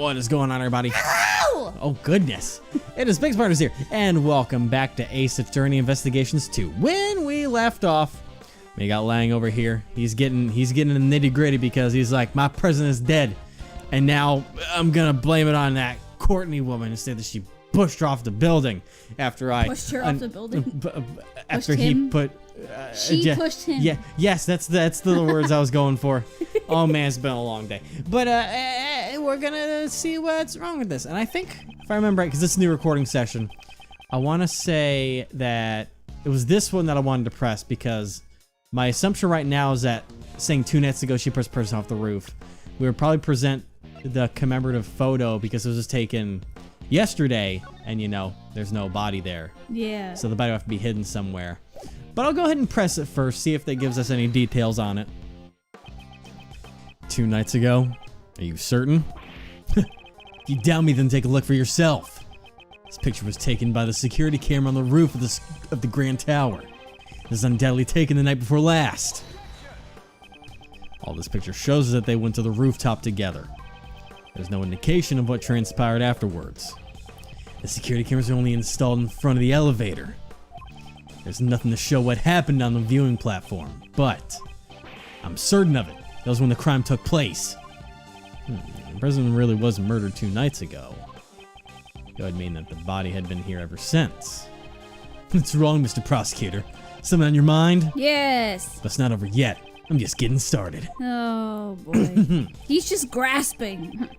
What is going on, everybody? Hello! Oh, goodness. It is Big Smarters here, and welcome back to Ace Attorney Investigations 2. When we left off, we got Lang over here. He's getting in the nitty-gritty because he's like, my president is dead, and now I'm gonna blame it on that Courtney woman instead that she pushed her off the building after I pushed her off the building. After he put. She pushed him. Yeah, yes, that's the words I was going for. Oh man, it's been a long day. But we're gonna see what's wrong with this. And I think, if I remember right, because this is a new recording session, I want to say that it was this one that I wanted to press because my assumption right now is that saying 2 nights ago she pushed the person off the roof. We would probably present the commemorative photo because it was just taken yesterday, and you know, there's no body there. Yeah. So the body will have to be hidden somewhere. But I'll go ahead and press it first, see if that gives us any details on it. 2 nights ago? Are you certain? If you doubt me, then take a look for yourself. This picture was taken by the security camera on the roof of the Grand Tower. This is undoubtedly taken the night before last. All this picture shows is that they went to the rooftop together. There's no indication of what transpired afterwards. The security cameras are only installed in front of the elevator. There's nothing to show what happened on the viewing platform, but I'm certain of it. That was when the crime took place. The president really was murdered 2 nights ago. That would mean that the body had been here ever since. What's wrong, Mr. Prosecutor? Something on your mind? Yes. That's not over yet. I'm just getting started. Oh boy. He's just grasping.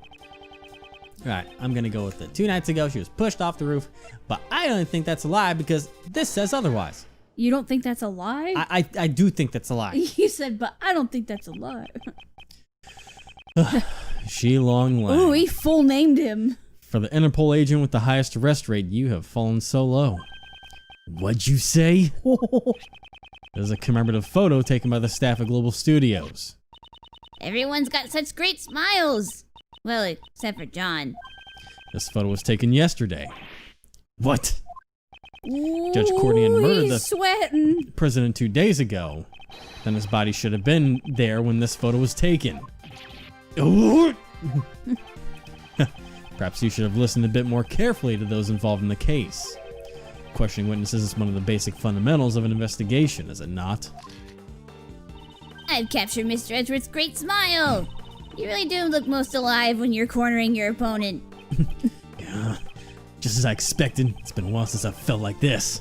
Alright, I'm gonna go with it. 2 nights ago, she was pushed off the roof, but I don't think that's a lie because this says otherwise. You don't think that's a lie? I do think that's a lie. You said, but I don't think that's a lie. She Long Lang. Ooh, he full named him. For the Interpol agent with the highest arrest rate, you have fallen so low. What'd you say? There's a commemorative photo taken by the staff at Global Studios. Everyone's got such great smiles. Well, except for John. This photo was taken yesterday. What? Ooh, Judge Courtney had murdered the sweating. president 2 days ago. Then his body should have been there when this photo was taken. Perhaps you should have listened a bit more carefully to those involved in the case. Questioning witnesses is one of the basic fundamentals of an investigation, is it not? I've captured Mr. Edgeworth's great smile. You really do look most alive when you're cornering your opponent. Yeah, just as I expected. It's been a while since I've felt like this.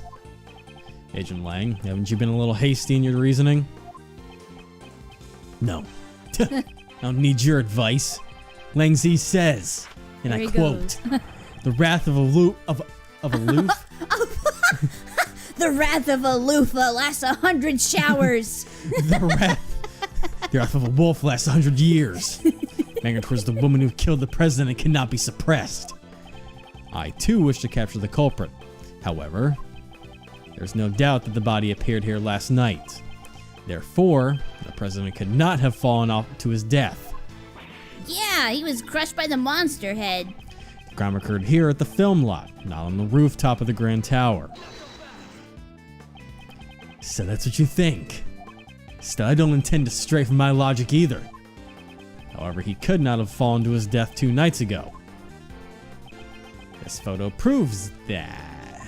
Agent Lang, haven't you been a little hasty in your reasoning? No. I don't need your advice. Lang Z says, and There I he quote, "The wrath of aloof." The wrath of a loofah lasts 100 showers. The wrath of a wolf lasts 100 years. Anger towards the woman who killed the president cannot be suppressed. I too wish to capture the culprit. However, there's no doubt that the body appeared here last night. Therefore, the president could not have fallen off to his death. Yeah, he was crushed by the monster head. The crime occurred here at the film lot, not on the rooftop of the Grand Tower. So that's what you think. Still, I don't intend to stray from my logic either. However, he could not have fallen to his death 2 nights ago. This photo proves that.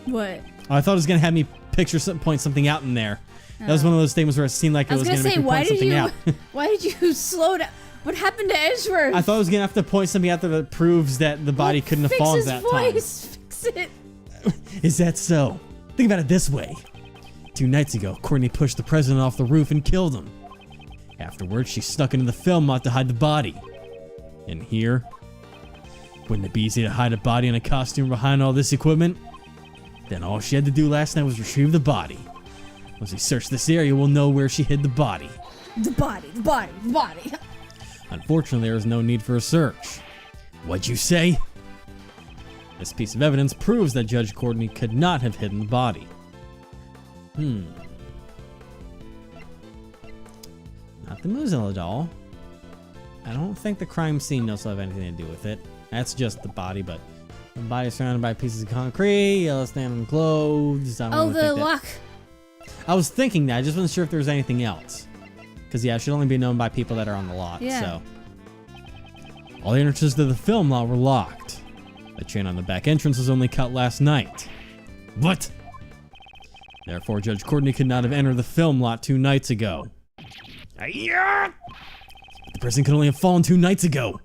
What? Oh, I thought it was gonna have me point something out in there. That was one of those statements where it seemed like it was gonna make me point something out. Why did you slow down? What happened to Edgeworth? I thought I was gonna have to point something out there that proves that the body couldn't have fallen that time. Fix it. Is that so? Think about it this way. 2 nights ago, Courtney pushed the president off the roof and killed him. Afterwards, she snuck into the film lot to hide the body. And here, wouldn't it be easy to hide a body in a costume behind all this equipment? Then all she had to do last night was retrieve the body. Once we search this area, we'll know where she hid the body. The body. Unfortunately, there is no need for a search. What'd you say? This piece of evidence proves that Judge Courtney could not have hidden the body. Not the Muzilla doll. I don't think the crime scene knows to have anything to do with it. That's just the body, but the body is surrounded by pieces of concrete, yellow stand clothes. I don't Oh, really the think that. lock. I was thinking that. I just wasn't sure if there was anything else. Because, yeah, it should only be known by people that are on the lot. Yeah. So, All the entrances to the film lot were locked. The chain on the back entrance was only cut last night. What? Therefore, Judge Courtney could not have entered the film lot 2 nights ago. The person could only have fallen 2 nights ago.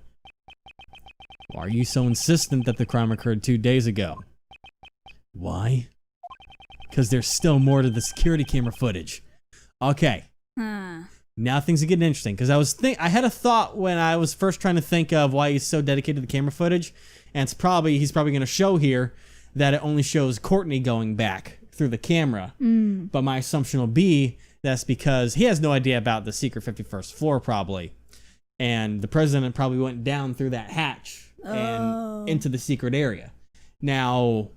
Why are you so insistent that the crime occurred 2 days ago? Why? Because there's still more to the security camera footage. Okay. Now things are getting interesting, because I had a thought when I was first trying to think of why he's so dedicated to the camera footage, and he's probably going to show here that it only shows Courtney going back through the camera. But my assumption will be that's because he has no idea about the secret 51st floor probably, and the president probably went down through that hatch and into the secret area. Now,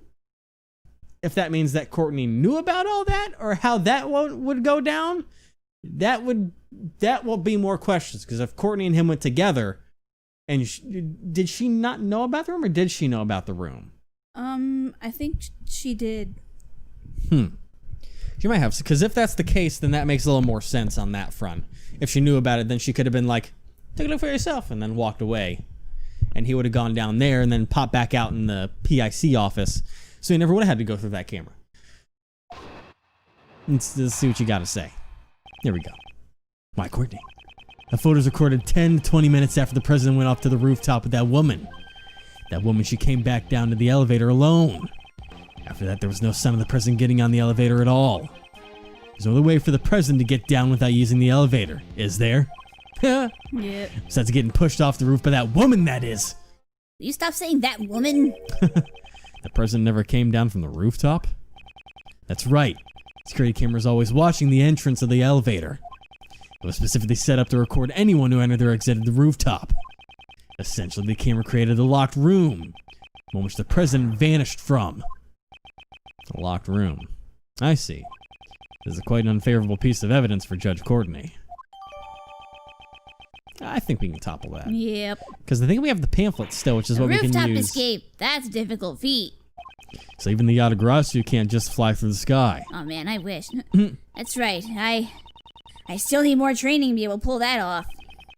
if that means that Courtney knew about all that or how that would go down, that will be more questions, because if Courtney and him went together, and did she not know about the room, or did she know about the room? I think she did. She might have, because if that's the case, then that makes a little more sense on that front. If she knew about it, then she could have been like, take a look for yourself, and then walked away. And he would have gone down there and then popped back out in the PIC office, so he never would have had to go through that camera. Let's see what you got to say. Here we go. Why, Courtney? The photos recorded 10 to 20 minutes after the president went off to the rooftop with that woman. That woman, she came back down to the elevator alone. After that, there was no sign of the president getting on the elevator at all. There's no other way for the president to get down without using the elevator, is there? Yep. Besides getting pushed off the roof by that woman, that is. Will you stop saying that woman? The president never came down from the rooftop? That's right. Security cameras always watching the entrance of the elevator. It was specifically set up to record anyone who entered or exited the rooftop. Essentially, the camera created a locked room, from which the president vanished from. A locked room. I see. This is quite an unfavorable piece of evidence for Judge Courtney. I think we can topple that. Yep. Because I think we have the pamphlet still, which is what we can use. Rooftop escape. That's a difficult feat. So even the Yatagarasu can't just fly through the sky. Oh man, I wish. That's right. I still need more training to be able to pull that off.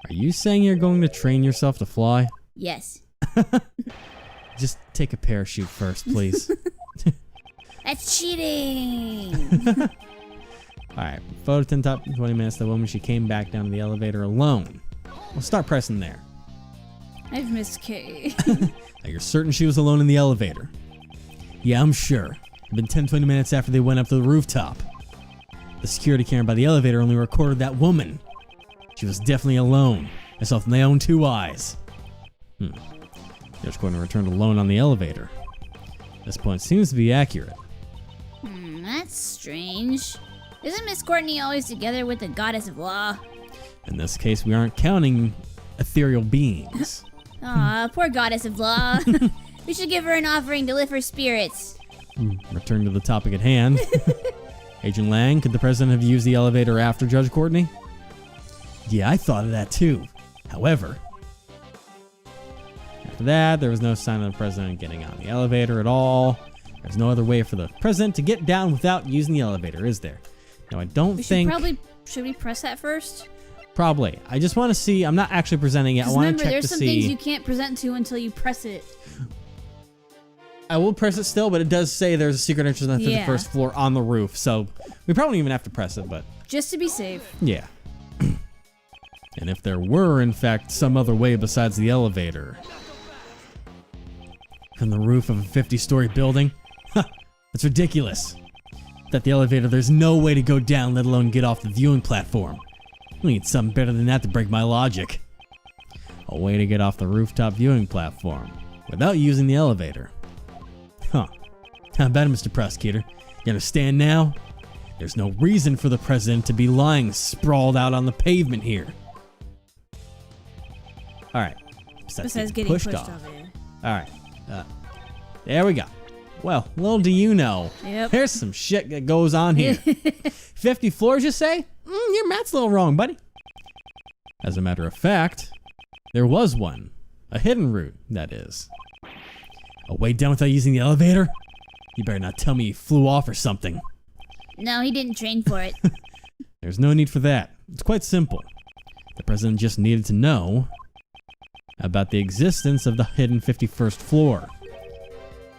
Are you saying you're going to train yourself to fly? Yes. Just take a parachute first, please. That's cheating. Alright, photo 10 top 20 minutes. The woman, she came back down to the elevator alone. We'll start pressing there. I've missed Kay. Now, you're certain she was alone in the elevator? Yeah, I'm sure. It's been 10-20 minutes after they went up to the rooftop. The security camera by the elevator only recorded that woman. She was definitely alone. I saw it with my own 2 eyes. Judge Courtney returned alone on the elevator. This point seems to be accurate. That's strange. Isn't Miss Courtney always together with the goddess of law? In this case, we aren't counting ethereal beings. Aw, poor goddess of law. We should give her an offering to lift her spirits. Return to the topic at hand. Agent Lang, could the president have used the elevator after Judge Courtney? Yeah, I thought of that too. However, after that, there was no sign of the president getting on the elevator at all. There's no other way for the president to get down without using the elevator, is there? Now, I don't think... Should we press that first? Probably. I just want to see... I'm not actually presenting it. I want to check to see... Remember, there's some things you can't present to until you press it. I will press it still, but it does say there's a secret entrance on the 51st floor on the roof, so we probably don't even have to press it, but... Just to be safe. Yeah. And if there were, in fact, some other way besides the elevator... From the roof of a 50-story building? That's ridiculous. That the elevator, there's no way to go down, let alone get off the viewing platform. We need something better than that to break my logic. A way to get off the rooftop viewing platform without using the elevator. Huh. How about it, Mr. Prosecutor? You understand now? There's no reason for the president to be lying sprawled out on the pavement here. Alright. Besides getting pushed off. Alright. There we go. Well, little do you know, Yep. there's some shit that goes on here. 50 floors, you say? Your math's a little wrong, buddy. As a matter of fact, there was one. A hidden route, that is. A way down without using the elevator? You better not tell me you flew off or something. No, he didn't train for it. There's no need for that. It's quite simple. The president just needed to know about the existence of the hidden 51st floor.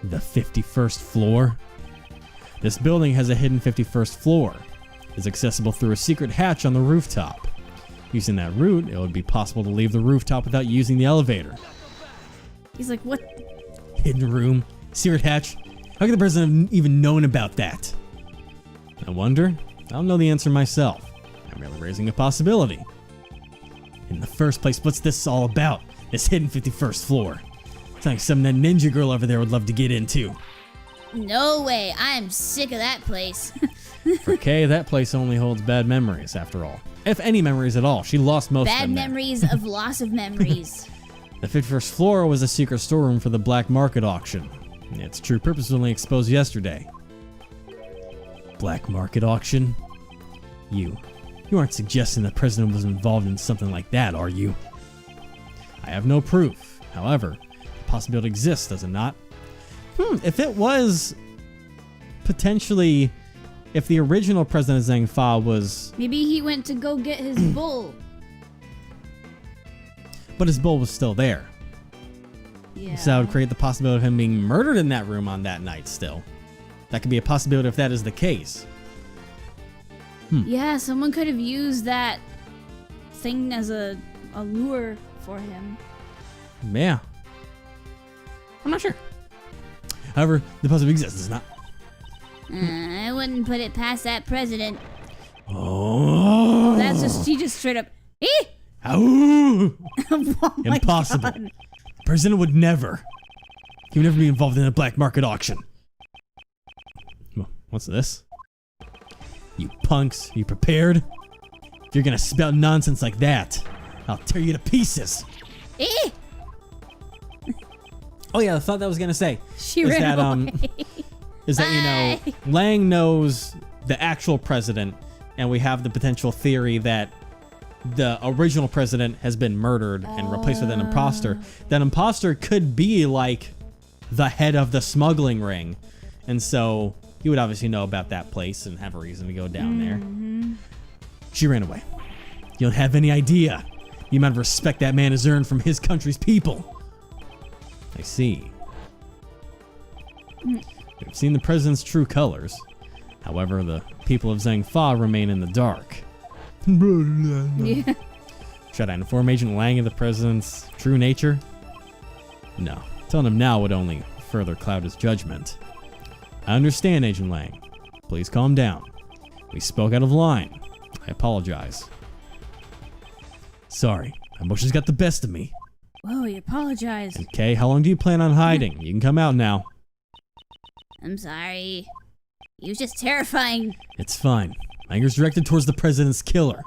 The 51st floor? This building has a hidden 51st floor. It's accessible through a secret hatch on the rooftop. Using that route, it would be possible to leave the rooftop without using the elevator. He's like, what? Hidden room? Secret hatch? How could the president have even known about that? I wonder. I don't know the answer myself. I'm merely raising a possibility. In the first place, what's this all about? This hidden 51st floor. It's like something that ninja girl over there would love to get into. No way, I'm sick of that place. For Kay, that place only holds bad memories, after all. If any memories at all. She lost most of Bad them there. memories of loss of memories. The 51st floor was a secret storeroom for the black market auction. Its true purpose was only exposed yesterday. Black market auction? You aren't suggesting the president was involved in something like that, are you? I have no proof. However, the possibility exists, does it not? If it was potentially, if the original president of Zhang Fa was, Maybe he went to go get his bull. but his bull was still there. Yeah. So that would create the possibility of him being murdered in that room on that night still. That could be a possibility if that is the case. Yeah, someone could have used that thing as a lure for him. Yeah. I'm not sure. However, the possibility exists, does it not? I wouldn't put it past that president. Oh. That's just, she just straight up, eh? Ow. Oh my Impossible. God. The president would never. He would never be involved in a black market auction. What's this? You punks, are you prepared? If you're gonna spout nonsense like that, I'll tear you to pieces. Eh? Oh yeah, I thought that I was gonna say. She is ran that, away. Is that, you know, Lang knows the actual president, and we have the potential theory that the original president has been murdered and replaced with an imposter. That imposter could be like the head of the smuggling ring, and so he would obviously know about that place and have a reason to go down there. She ran away. You don't have any idea the amount of respect that man has earned from his country's people. I see. We've seen the president's true colors. However, the people of Zhang Fa remain in the dark. Yeah. Should I inform Agent Lang of the president's true nature? No. Telling him now would only further cloud his judgment. I understand, Agent Lang. Please calm down. We spoke out of line. I apologize. Sorry, my emotions got the best of me. Whoa, he apologized. Okay, how long do you plan on hiding? You can come out now. I'm sorry. He was just terrifying. It's fine. My anger's directed towards the president's killer.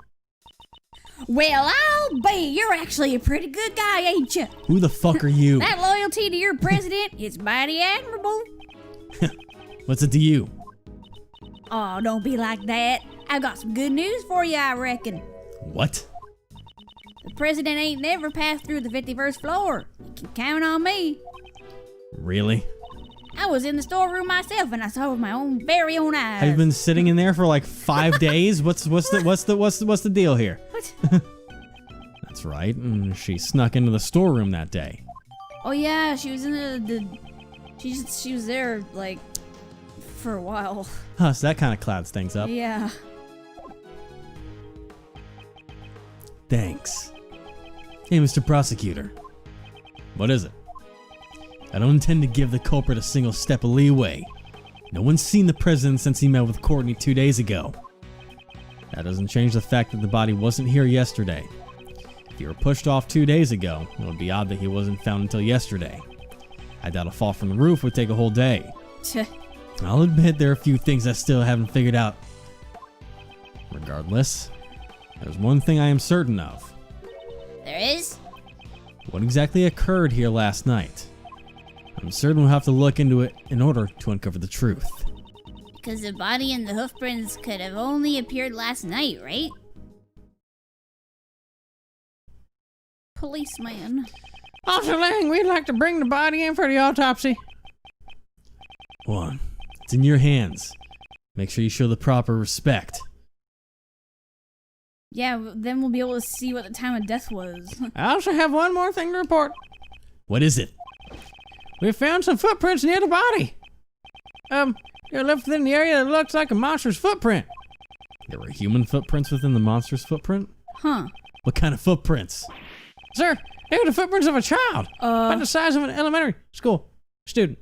Well, I'll be. You're actually a pretty good guy, ain't you? Who the fuck are you? That loyalty to your president is mighty admirable. What's it to you? Oh, don't be like that. I've got some good news for you, I reckon. What? The president ain't never passed through the 51st floor. You can count on me. Really? I was in the storeroom myself and I saw with my very own eyes. Have you been sitting in there for like 5 days? What's the deal here? What? That's right. She snuck into the storeroom that day. Oh yeah, she was in she was there like for a while. Huh, so that kind of clouds things up. Yeah. Thanks. Hey, Mr. Prosecutor. What is it? I don't intend to give the culprit a single step of leeway. No one's seen the president since he met with Courtney 2 days ago. That doesn't change the fact that the body wasn't here yesterday. If he were pushed off 2 days ago, it would be odd that he wasn't found until yesterday. I doubt a fall from the roof would take a whole day. I'll admit there are a few things I still haven't figured out. Regardless, there's one thing I am certain of. There is? What exactly occurred here last night? I'm certain we'll have to look into it in order to uncover the truth. Because the body and the hoof prints could have only appeared last night, right? Policeman. Officer Lang, we'd like to bring the body in for the autopsy. One, it's in your hands. Make sure you show the proper respect. Yeah, then we'll be able to see what the time of death was. I also have one more thing to report. What is it? We found some footprints near the body. They're left within the area that looks like a monster's footprint. There were human footprints within the monster's footprint? Huh. What kind of footprints? Sir, they were the footprints of a child. About the size of an elementary school student.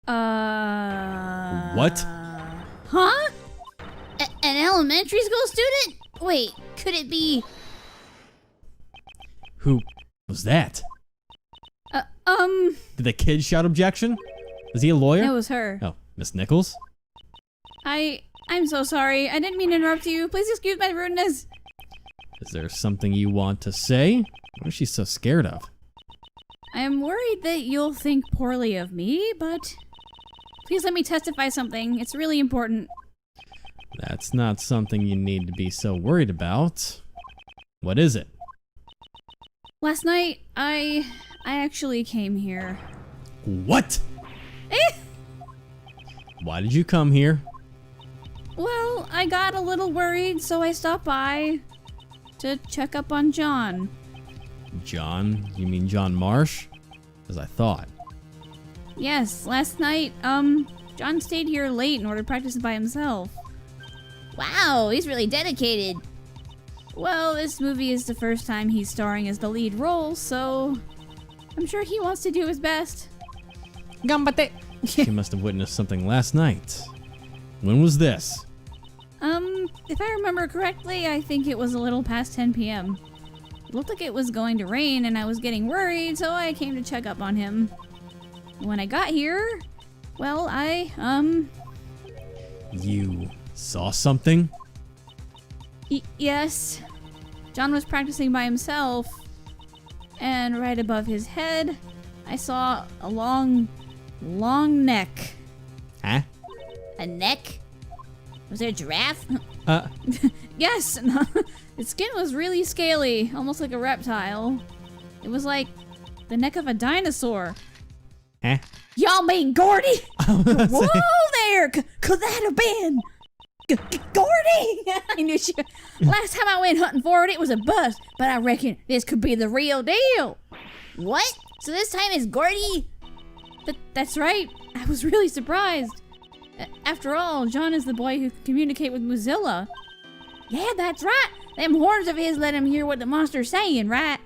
What? Huh? An elementary school student? Wait, could it be... Who was that? Did the kid shout objection? Is he a lawyer? It was her. Oh, Miss Nichols? I'm so sorry. I didn't mean to interrupt you. Please excuse my rudeness. Is there something you want to say? What is she so scared of? I am worried that you'll think poorly of me, but please let me testify something. It's really important. That's not something you need to be so worried about. What is it? Last night, I actually came here. What? Why did you come here? Well, I got a little worried, so I stopped by to check up on John. John? You mean John Marsh? As I thought. Yes, last night, John stayed here late in order to practice by himself. Wow, he's really dedicated. Well, this movie is the first time he's starring as the lead role, so I'm sure he wants to do his best. Gambate. She must have witnessed something last night. When was this? If I remember correctly, I think it was a little past 10 p.m. It looked like it was going to rain and I was getting worried, so I came to check up on him. When I got here, well, You saw something? Yes. John was practicing by himself, and right above his head, I saw a long neck. Huh? A neck? Was there a giraffe? Yes, its skin was really scaly, almost like a reptile. It was like the neck of a dinosaur. Huh? Y'all mean Gordy? Whoa there! Could that have been Gordy? I knew she. Last time I went hunting for it, it was a bust, but I reckon this could be the real deal. What? So this time it's Gordy? That's right. I was really surprised. After all, John is the boy who can communicate with Mozilla. Yeah, that's right. Them horns of his let him hear what the monster's saying, right?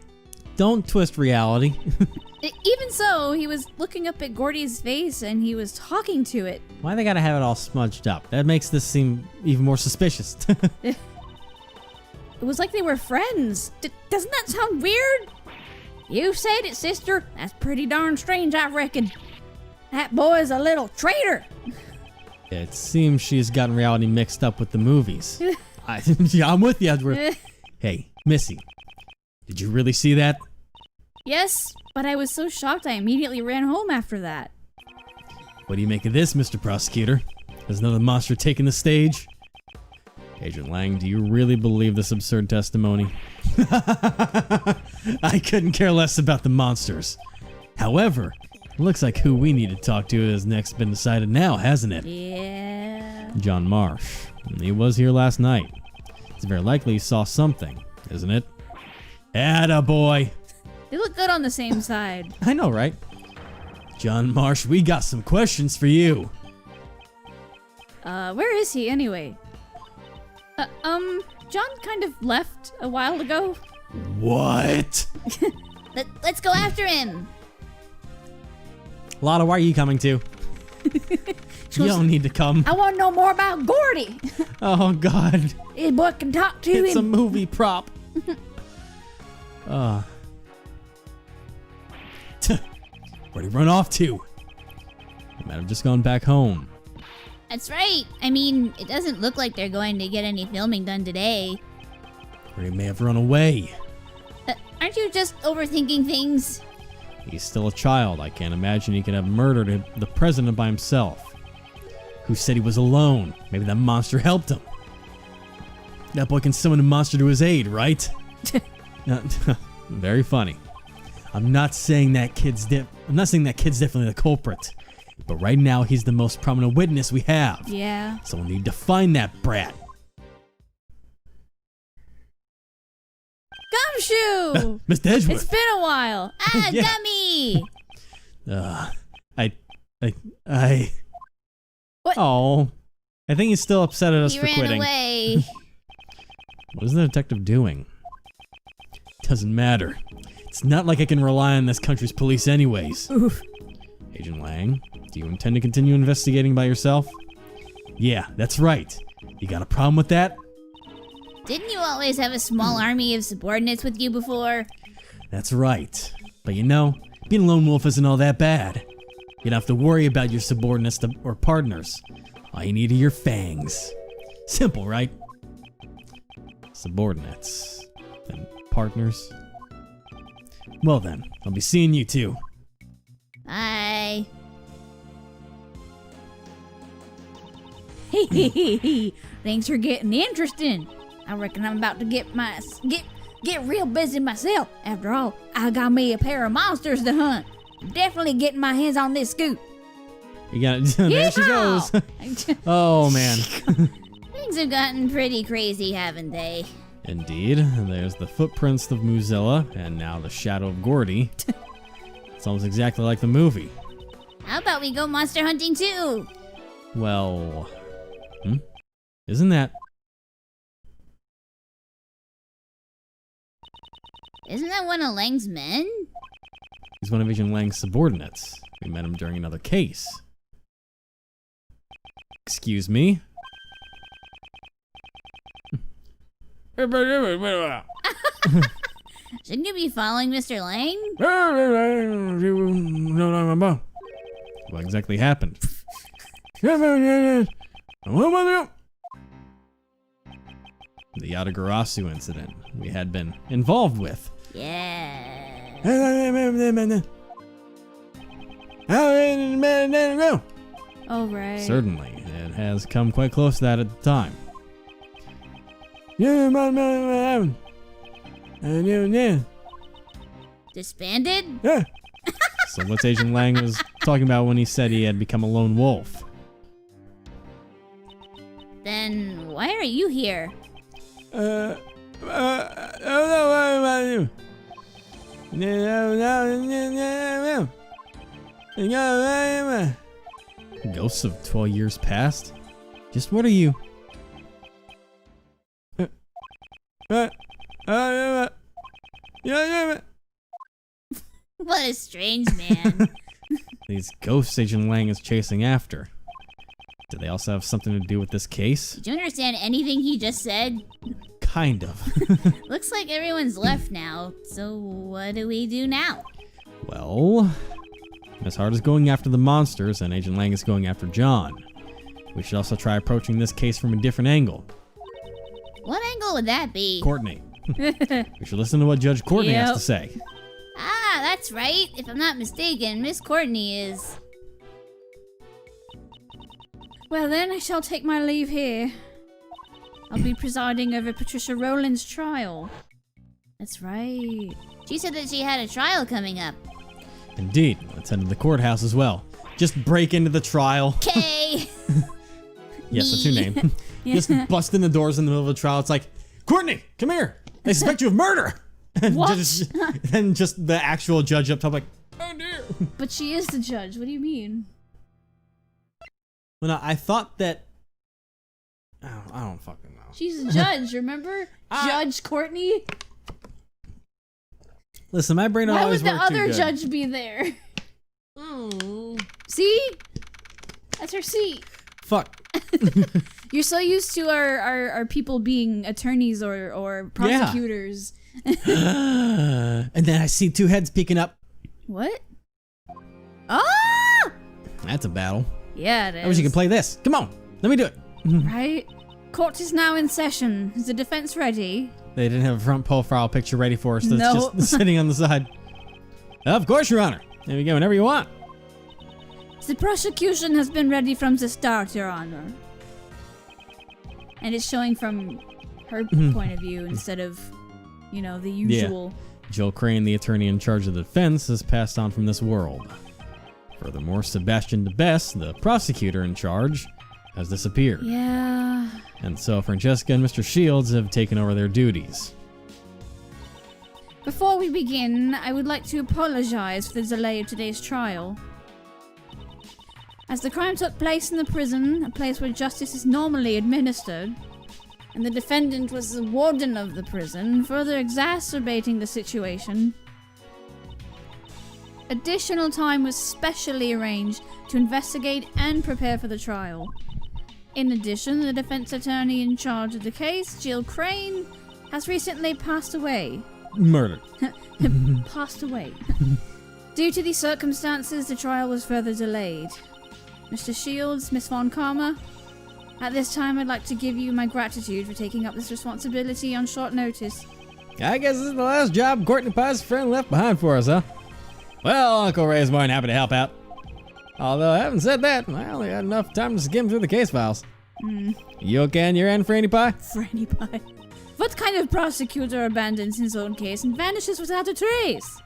Don't twist reality. Even so, he was looking up at Gordy's face and he was talking to it. Why they gotta have it all smudged up? That makes this seem even more suspicious. It was like they were friends. Doesn't that sound weird? You said it, sister. That's pretty darn strange, I reckon. That boy's a little traitor. It seems she's gotten reality mixed up with the movies. I'm with you, Edward. Hey, Missy, did you really see that? Yes, but I was so shocked I immediately ran home after that. What do you make of this, Mr. Prosecutor? Has another monster taken the stage? Agent Lang, do you really believe this absurd testimony? I couldn't care less about the monsters. However, it looks like who we need to talk to has next been decided now, hasn't it? Yeah. John Marsh. He was here last night. It's very likely he saw something, isn't it? Attaboy! They look good on the same side. I know, right? John Marsh, we got some questions for you. Where is he anyway? John kind of left a while ago. What? Let's go after him. Lotta, why are you coming too? You don't need to come. I want to know more about Gordy. Oh, God. This boy can talk to It's a him. movie prop. Where'd he run off to? He might have just gone back home. That's right. I mean, it doesn't look like they're going to get any filming done today. Or he may have run away. Aren't you just overthinking things? He's still a child. I can't imagine he could have murdered the president by himself. Who said he was alone? Maybe that monster helped him. That boy can summon a monster to his aid, right? Very funny. I'm not saying that kid's definitely the culprit. But right now, he's the most prominent witness we have. Yeah. So we'll need to find that brat. you? Mr. Edgeworth. It's been a while. Ah, Yeah. Gummy! I. What? Oh. I think he's still upset at us He for ran quitting. away. What is the detective doing? Doesn't matter. It's not like I can rely on this country's police anyways. Oof. Agent Lang, do you intend to continue investigating by yourself? Yeah, that's right. You got a problem with that? Didn't you always have a small army of subordinates with you before? That's right. But you know, being a lone wolf isn't all that bad. You don't have to worry about your subordinates or partners. All you need are your fangs. Simple, right? Subordinates. And partners. Well then, I'll be seeing you two. Bye. Things are getting interesting. I reckon I'm about to get real busy myself. After all, I got me a pair of monsters to hunt. I'm definitely getting my hands on this scoop. You got it. There she goes. Yeehaw! Oh man. Things have gotten pretty crazy, haven't they? Indeed. And there's the footprints of Muzilla, and now the shadow of Gordy. It's almost exactly like the movie. How about we go monster hunting too? Well, isn't that? Isn't that one of Lang's men? He's one of Agent Lang's subordinates. We met him during another case. Excuse me? Shouldn't you be following Mr. Lang? What exactly happened? The Yatagarasu incident we had been involved with. Yeah. Oh, right. Certainly, it has come quite close to that at the time. Disbanded? So what's Agent Lang was talking about when he said he had become a lone wolf? Then why are you here? Ghosts of 12 years past? Just what are you? What a strange man. These ghosts Agent Lang is chasing after. Do they also have something to do with this case? Did you understand anything he just said? Kind of. Looks like everyone's left now, so what do we do now? Well, Miss Hart is going after the monsters and Agent Lang is going after John. We should also try approaching this case from a different angle. What angle would that be? Courtney. We should listen to what Judge Courtney has Yep. to say. Ah, that's right. If I'm not mistaken, Miss Courtney is... Well, then I shall take my leave here. I'll be presiding over Patricia Rowland's trial. That's right. She said that she had a trial coming up. Indeed. Let's head to the courthouse as well. Just break into the trial. Okay. Yes, that's your name. Just bust in the doors in the middle of the trial. It's like, Courtney, come here. They suspect you of murder. And What? just the actual judge up top like, oh dear. But she is the judge. What do you mean? Well, no, I thought that... I don't fucking know. She's a judge, remember? Judge Courtney? Listen, my brain Why always would the worked too other good. judge be there? See? That's her seat. Fuck. You're so used to our people being attorneys or prosecutors. And then I see two heads peeking up. What? Ah! That's a battle. Yeah, it is. I wish you could play this. Come on, let me do it. Right? Court is now in session. Is the defense ready? They didn't have a front profile picture ready for us. That's Nope. just sitting on the side. Of course, Your Honor. There we go, whenever you want. The prosecution has been ready from the start, Your Honor. And it's showing from her point of view instead of, the usual. Jill Crane, the attorney in charge of the defense, has passed on from this world. Furthermore, Sebastian DeBest, the prosecutor in charge, has disappeared. Yeah. And so Francesca and Mr. Shields have taken over their duties. Before we begin, I would like to apologize for the delay of today's trial. As the crime took place in the prison, a place where justice is normally administered, and the defendant was the warden of the prison, further exacerbating the situation, additional time was specially arranged to investigate and prepare for the trial. In addition, the defense attorney in charge of the case, Jill Crane, has recently passed away. Murdered. Passed away. Due to these circumstances, the trial was further delayed. Mr. Shields, Miss Von Karma, at this time I'd like to give you my gratitude for taking up this responsibility on short notice. I guess this is the last job Courtney Pie's friend left behind for us, huh? Well, Uncle Ray's more than happy to help out. Although, having said that, I only had enough time to skim through the case files. You okay on your end, Franny Pie? Franny Pie. What kind of prosecutor abandons his own case and vanishes without a trace?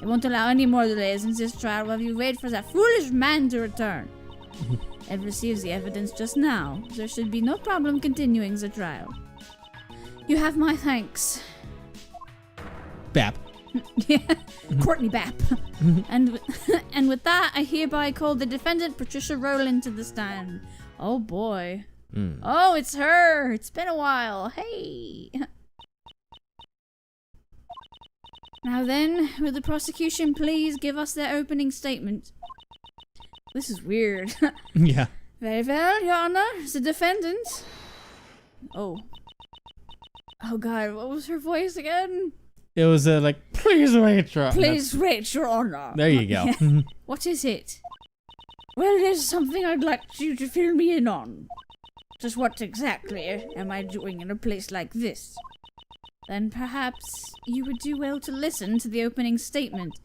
I won't allow any more delays in this trial while you wait for that foolish man to return. I've received the evidence just now. There should be no problem continuing the trial. You have my thanks. Bap. Yeah, Courtney Bapp. and with that, I hereby call the defendant Patricia Rowland to the stand. Oh boy. Oh, it's her. It's been a while. Hey. Now then, will the prosecution please give us their opening statement? This is weird. Yeah. Very well, Your Honor. The defendant. Oh. Oh God, what was her voice again? It was like, please wait, Your Honor. Please wait, Your Honor. There you go. What is it? Well, there's something I'd like you to fill me in on. Just what exactly am I doing in a place like this? Then perhaps you would do well to listen to the opening statement.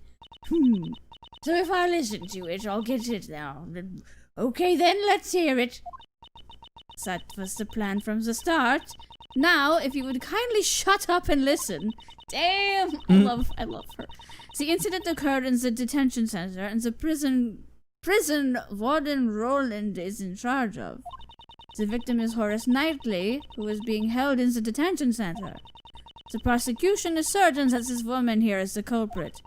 So if I listen to it, I'll get it now. Okay then, let's hear it. That was the plan from the start. Now, if you would kindly shut up and listen. Damn, I love her. The incident occurred in the detention center, and the prison warden Roland is in charge of. The victim is Horace Knightley, who is being held in the detention center. The prosecution is certain that this woman here is the culprit.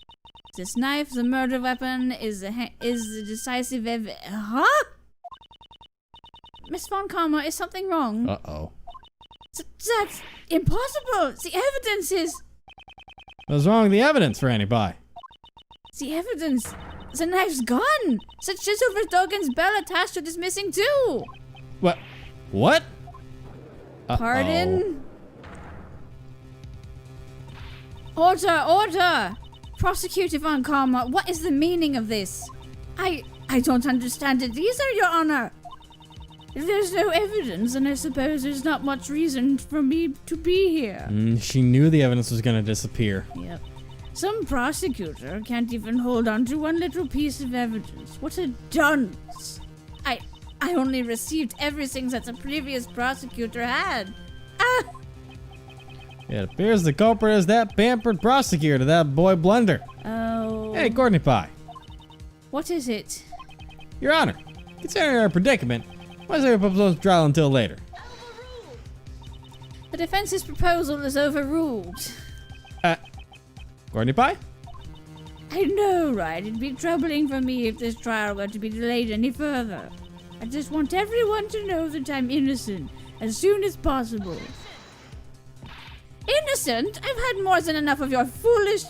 This knife, the murder weapon, is the decisive Huh? Miss Von Karma, is something wrong? Uh-oh. That's impossible! The evidence is... What's wrong with the evidence, Franny Pie? The evidence... The knife's gone! The chisel for Dogan's bell attached to it is missing too! What? What? Pardon? Order! Prosecutor Von Karma, what is the meaning of this? I don't understand it either, Your Honor. If there's no evidence, then I suppose there's not much reason for me to be here. She knew the evidence was gonna disappear. Yep. Some prosecutor can't even hold on to one little piece of evidence. What a dunce. I only received everything that the previous prosecutor had. It appears the culprit is that pampered prosecutor, that boy Blunder. Oh. Hey, Courtney Pie. What is it? Your Honor, considering our predicament, why is there a proposed trial until later? The defense's proposal is overruled. Courtney Pie? I know, right? It'd be troubling for me if this trial were to be delayed any further. I just want everyone to know that I'm innocent as soon as possible. Innocent? I've had more than enough of your foolish...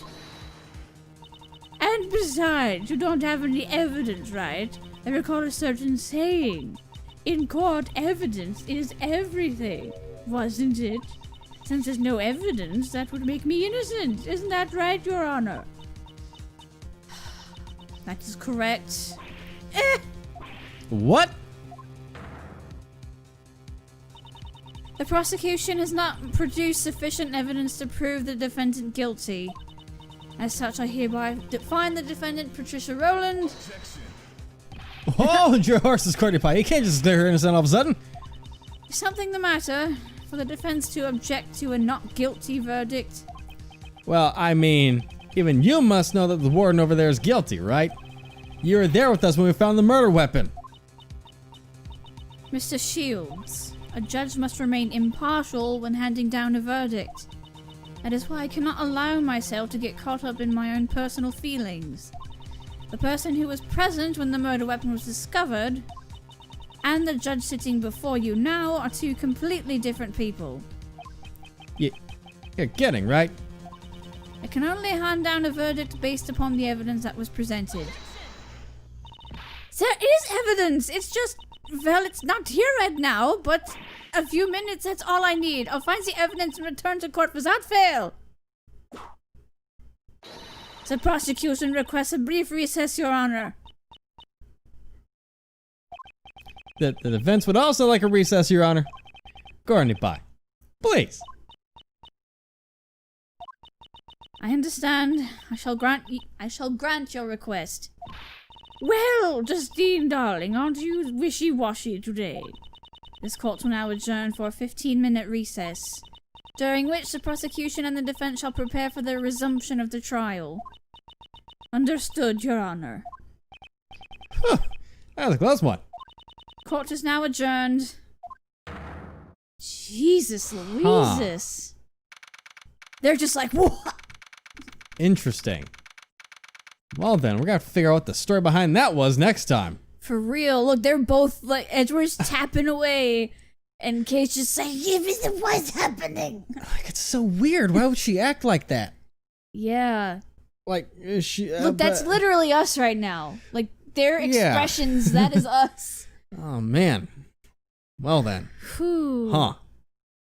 And besides, you don't have any evidence, right? I recall a certain saying. In court, evidence is everything, wasn't it? Since there's no evidence, that would make me innocent. Isn't that right, Your Honor? That is correct. What? The prosecution has not produced sufficient evidence to prove the defendant guilty. As such, I hereby find the defendant, Patricia Rowland. Hold your horses, Courtney Pie. You can't just declare her innocent all of a sudden. Is something the matter for the defense to object to a not guilty verdict? Well, I mean, even you must know that the warden over there is guilty, right? You were there with us when we found the murder weapon. Mr. Shields, a judge must remain impartial when handing down a verdict. That is why I cannot allow myself to get caught up in my own personal feelings. The person who was present when the murder weapon was discovered and the judge sitting before you now are two completely different people. You're kidding, right? I can only hand down a verdict based upon the evidence that was presented. There is evidence! It's just, well, it's not here right now, but a few minutes, that's all I need. I'll find the evidence and return to court without fail. The prosecution requests a brief recess, Your Honor. The defense would also like a recess, Your Honor. Gordon, bye. Please. I understand. I shall grant your request. Well, Justine, darling, aren't you wishy-washy today? This court will now adjourn for a 15-minute recess, during which the prosecution and the defense shall prepare for the resumption of the trial. Understood, Your Honor. That was a close one. Court is now adjourned. Jesus Louises. They're just like, what? Interesting. Well then, we're gonna have to figure out what the story behind that was next time. For real, look, they're both like, Edward's tapping away, and Kate's just saying, what's happening? Like, it's so weird. Why would she act like that? Yeah. Like, is she... Look, that's literally us right now. Like, their expressions, that is us. Oh, man. Well then. Whew. Huh.